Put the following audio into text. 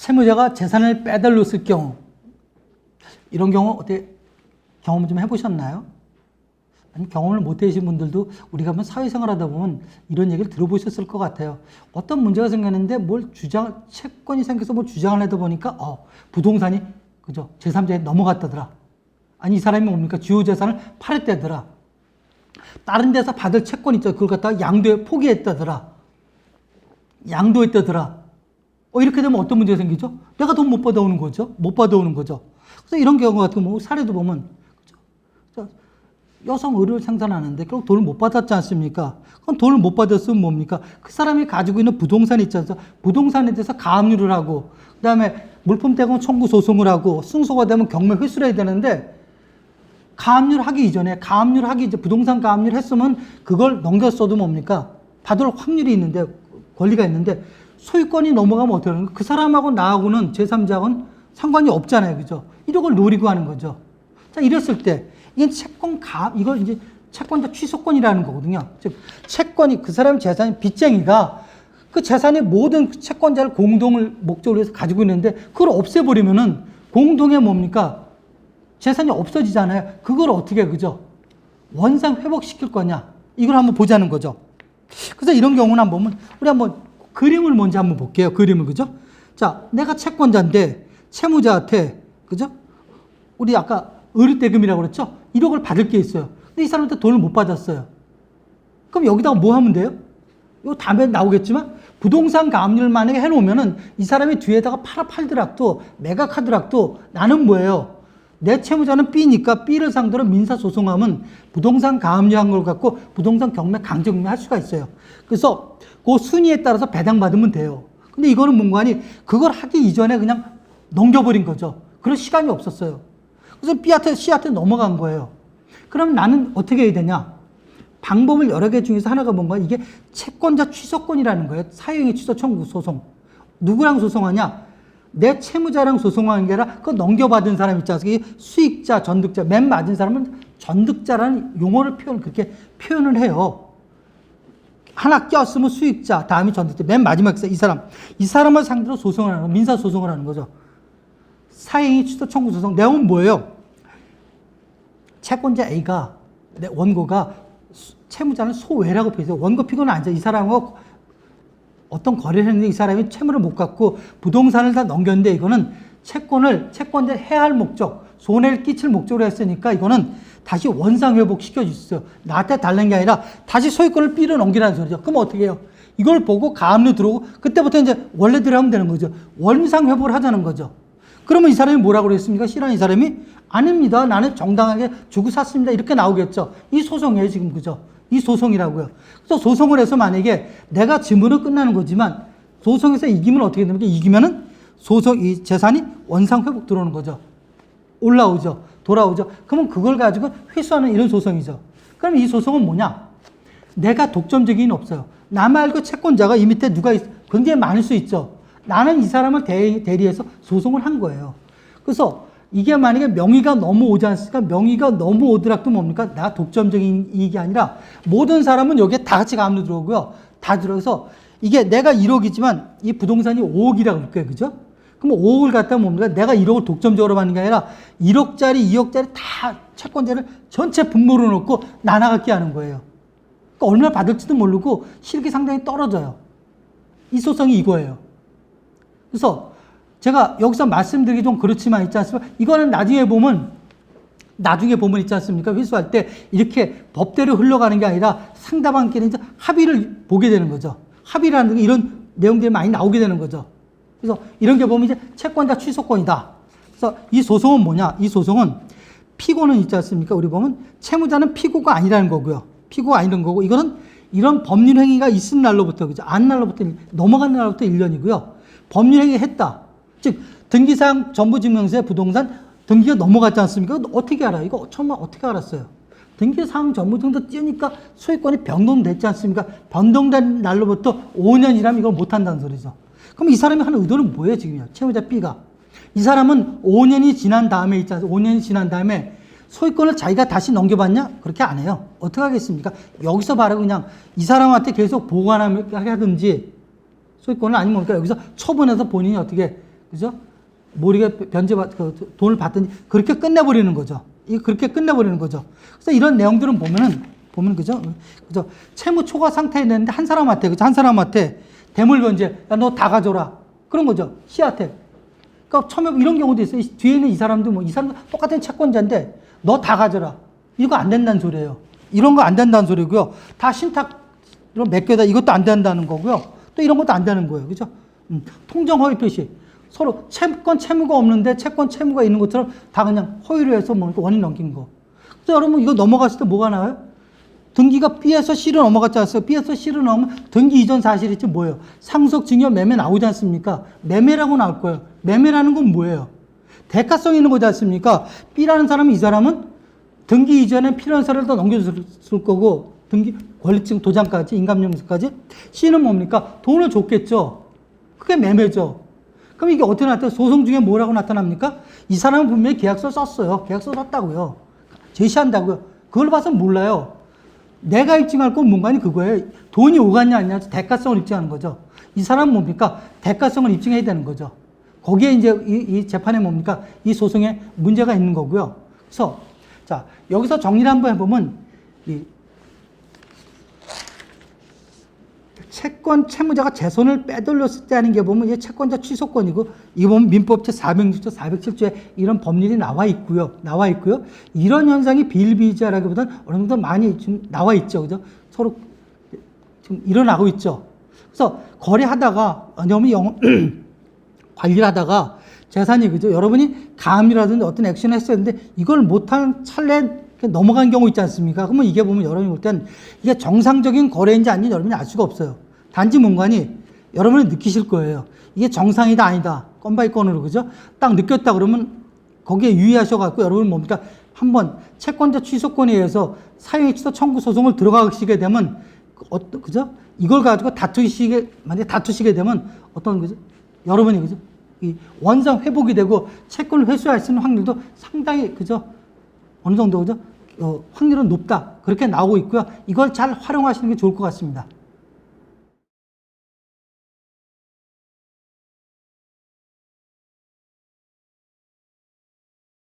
채무자가 재산을 빼돌렸을 경우, 이런 경우 어떻게 경험 좀 해보셨나요? 아니, 경험을 못 해보신 분들도 우리가 한번 사회생활 하다 보면 이런 얘기를 들어보셨을 것 같아요. 어떤 문제가 생겼는데 채권이 생겨서 뭘 주장을 하다 보니까, 부동산이, 그죠? 제3자에 넘어갔다더라. 아니, 이 사람이 뭡니까? 주요 재산을 팔았다더라. 다른 데서 받을 채권 있죠. 그걸 갖다가 포기했다더라. 양도했다더라. 이렇게 되면 어떤 문제가 생기죠? 내가 돈 못 받아오는 거죠. 못 받아오는 거죠. 그래서 이런 경우 같은 경우 사례도 보면, 그죠? 여성 의료를 생산하는데 결국 돈을 못 받았지 않습니까? 그럼 돈을 못 받았으면 뭡니까? 그 사람이 가지고 있는 부동산이 있지 않습니까? 부동산에 대해서 가압류를 하고, 그 다음에 물품 대금 청구 소송을 하고, 승소가 되면 경매 회수를 해야 되는데, 가압류를 하기 이전에, 부동산 가압류를 했으면 그걸 넘겼어도 뭡니까? 받을 확률이 있는데, 권리가 있는데, 소유권이 넘어가면 어떻게 하는 거예요? 그 사람하고 나하고는 제3자하고는 상관이 없잖아요. 그죠? 이런 걸 노리고 하는 거죠. 자, 이랬을 때, 이건 이걸 이제 채권자 취소권이라는 거거든요. 즉, 채권이, 그 사람 재산이 빚쟁이가 그 재산의 모든 채권자를 공동을 목적으로 해서 가지고 있는데, 그걸 없애버리면은 공동의 뭡니까? 재산이 없어지잖아요. 그걸 어떻게, 그죠? 원상 회복시킬 거냐? 이걸 한번 보자는 거죠. 그래서 이런 경우는 한번 보면, 우리 한번 그림을 먼저 한번 볼게요. 그림을, 그죠? 자, 내가 채권자인데, 채무자한테, 그죠? 우리 아까 의료대금이라고 그랬죠? 1억을 받을 게 있어요. 근데 이 사람한테 돈을 못 받았어요. 그럼 여기다가 뭐 하면 돼요? 이거 다음에 나오겠지만, 부동산 가압류를 만약에 해놓으면은 이 사람이 뒤에다가 팔더라도, 매각하더라도 나는 뭐예요? 내 채무자는 B니까 B를 상대로 민사소송하면 부동산 가압류한 걸 갖고 부동산 경매 강제경매 할 수가 있어요. 그래서 그 순위에 따라서 배당받으면 돼요. 근데 이거는 뭔가 하니 그걸 하기 이전에 그냥 넘겨버린 거죠. 그럴 시간이 없었어요. 그래서 C한테 넘어간 거예요. 그럼 나는 어떻게 해야 되냐? 방법을 여러 개 중에서 하나가 뭔가 이게 채권자 취소권이라는 거예요. 사유행위 취소 청구 소송. 누구랑 소송하냐? 내 채무자랑 소송하는 게 아니라 그거 넘겨받은 사람 있지 않습니까? 수익자, 전득자. 맨 맞은 사람은 전득자라는 용어를 그렇게 표현을 해요. 하나 꼈으면 수익자, 다음이 전득자. 맨 마지막에 이 사람을 상대로 소송을 하는 거, 민사소송을 하는 거죠. 사행위 취소 청구 소송. 내용은 뭐예요? 채권자 A가, 원고가 채무자는 소외라고 표현해서 원고 피고는 아니죠. 이 사람하고 어떤 거래를 했는데 이 사람이 채무를 못 갚고 부동산을 다 넘겼는데 이거는 채권자 해야 할 목적, 손해를 끼칠 목적으로 했으니까 이거는 다시 원상 회복시켜 주세요. 나한테 달라는 게 아니라 다시 소유권을 B로 넘기라는 소리죠. 그럼 어떻게 해요? 이걸 보고 가압류 들어오고 그때부터 이제 원래대로 하면 되는 거죠. 원상 회복을 하자는 거죠. 그러면 이 사람이 뭐라고 그랬습니까? C라는 이 사람이 아닙니다. 나는 정당하게 주고 샀습니다. 이렇게 나오겠죠. 이 소송이에요, 지금. 그죠? 이 소송이라고요. 그래서 소송을 해서 만약에 내가 지문은 끝나는 거지만 소송에서 이기면 어떻게 됩니까? 이기면은 이 재산이 원상 회복 들어오는 거죠. 올라오죠. 돌아오죠. 그러면 그걸 가지고 회수하는 이런 소송이죠. 그럼 이 소송은 뭐냐? 내가 독점적인 없어요. 나 말고 채권자가 이 밑에 굉장히 많을 수 있죠. 나는 이 사람을 대리해서 소송을 한 거예요. 그래서 이게 만약에 명의가 너무 오지 않습니까? 명의가 너무 오더라도 뭡니까? 나 독점적인 이익이 아니라 모든 사람은 여기에 다 같이 가압류 들어오고요. 다 들어서 이게 내가 1억이지만 이 부동산이 5억이라고 할 거예요. 그죠? 그럼 5억을 갖다 뭡니까? 내가 1억을 독점적으로 받는 게 아니라 1억짜리, 2억짜리 다 채권자를 전체 분모로 놓고 나눠갖게 하는 거예요. 그러니까 얼마나 받을지도 모르고 실익이 상당히 떨어져요. 이 소송이 이거예요. 그래서 제가 여기서 말씀드리기 좀 그렇지만 있지 않습니까? 이거는 나중에 보면 있지 않습니까? 회수할 때 이렇게 법대로 흘러가는 게 아니라 상대방끼리 이제 합의를 보게 되는 거죠. 합의라는 게 이런 내용들이 많이 나오게 되는 거죠. 그래서 이런 게 보면 이제 채권자 취소권이다. 그래서 이 소송은 뭐냐? 이 소송은 피고는 있지 않습니까? 우리 보면 채무자는 피고가 아니라는 거고요. 피고가 아니라는 거고 이거는 이런 법률 행위가 있은 날로부터 그죠? 안 날로부터 넘어간 날로부터 1년이고요. 법률 행위 했다. 즉 등기사항 전부증명서에 부동산 등기가 넘어갔지 않습니까? 어떻게 알아요? 이거 정말 어떻게 알았어요? 등기사항 전부증명서 띄우니까 소유권이 변동됐지 않습니까? 변동된 날로부터 5년이라면 이걸 못한다는 소리죠. 그럼 이 사람이 하는 의도는 뭐예요, 지금요? 채무자 B가. 이 사람은 5년이 지난 다음에 있지 않습니까? 5년이 지난 다음에 소유권을 자기가 다시 넘겨받냐? 그렇게 안 해요. 어떻게 하겠습니까? 여기서 바로 그냥 이 사람한테 계속 보관하게 하든지 소유권을 아니면 그러니까 여기서 처분해서 본인이 어떻게 그죠? 모르게 돈을 받든지 그렇게 끝내버리는 거죠. 그렇게 끝내버리는 거죠. 그래서 이런 내용들은 보면 그죠? 채무 초과 상태에 있는데 한 사람한테, 그죠? 한 사람한테 대물 변제, 야, 너 다 가져라. 그런 거죠. 씨한테. 그러니까 처음에 이런 경우도 있어요. 뒤에 있는 이 사람도 이 사람도 똑같은 채권자인데 너 다 가져라. 이거 안 된다는 소리예요. 이런 거 안 된다는 소리고요. 다 신탁 맡겨다 이것도 안 된다는 거고요. 또 이런 것도 안 되는 거예요. 그죠? 통정 허위 표시. 서로 채권 채무가 없는데 채권 채무가 있는 것처럼 다 그냥 허위로 해서 원인 넘긴 거. 그래서 여러분 이거 넘어갔을 때 뭐가 나와요? 등기가 B에서 C로 넘어갔지 않습니까? B에서 C로 넘으면 등기 이전 사실이 지금 뭐예요? 상속, 증여, 매매 나오지 않습니까? 매매라고 나올 거예요. 매매라는 건 뭐예요? 대가성이 있는 거지 않습니까? B라는 사람은 이 사람은 등기 이전에 필요한 사례를 더 넘겨줄 거고 등기 권리증 도장까지 인감증서까지 C는 뭡니까? 돈을 줬겠죠. 그게 매매죠. 그럼 이게 어떻게 나타나요? 소송 중에 뭐라고 나타납니까? 이 사람은 분명히 계약서 썼어요. 계약서 썼다고요. 제시한다고요. 그걸 봐서 몰라요. 내가 입증할 건 뭔가니 그거예요. 돈이 오갔냐 아니냐 대가성을 입증하는 거죠. 이 사람은 뭡니까? 대가성을 입증해야 되는 거죠. 거기에 이제 이 재판에 뭡니까? 이 소송에 문제가 있는 거고요. 그래서 자 여기서 정리를 한번 해보면 이 채권 채무자가 재손을 빼돌렸을 때 하는 게 보면 이제 채권자 취소권이고 이거 보면 민법 제406조 407조에 이런 법률이 나와 있고요. 이런 현상이 비일비재라기보다는 어느 정도 많이 좀 나와 있죠. 그죠? 서로 지금 일어나고 있죠. 그래서 거래하다가 관리를 하다가 재산이 그죠? 여러분이 가압류라든지 어떤 액션을 했었는데 이걸 못한 찰나에 넘어간 경우 있지 않습니까? 그러면 이게 보면 여러분이 볼 땐 이게 정상적인 거래인지 아닌지 여러분이 알 수가 없어요. 단지 뭔가니 여러분이 느끼실 거예요. 이게 정상이다 아니다. 건바이 건으로 그죠? 딱 느꼈다 그러면 거기에 유의하셔갖고 여러분 뭡니까? 한번 채권자 취소권에 의해서 사유의 취소 청구 소송을 들어가시게 되면 그죠? 이걸 가지고 만약에 다투시게 되면 그죠? 여러분이 그죠? 이 원상 회복이 되고 채권을 회수할 수 있는 확률도 상당히 그죠? 어느 정도 그죠? 확률은 높다. 그렇게 나오고 있고요. 이걸 잘 활용하시는 게 좋을 것 같습니다.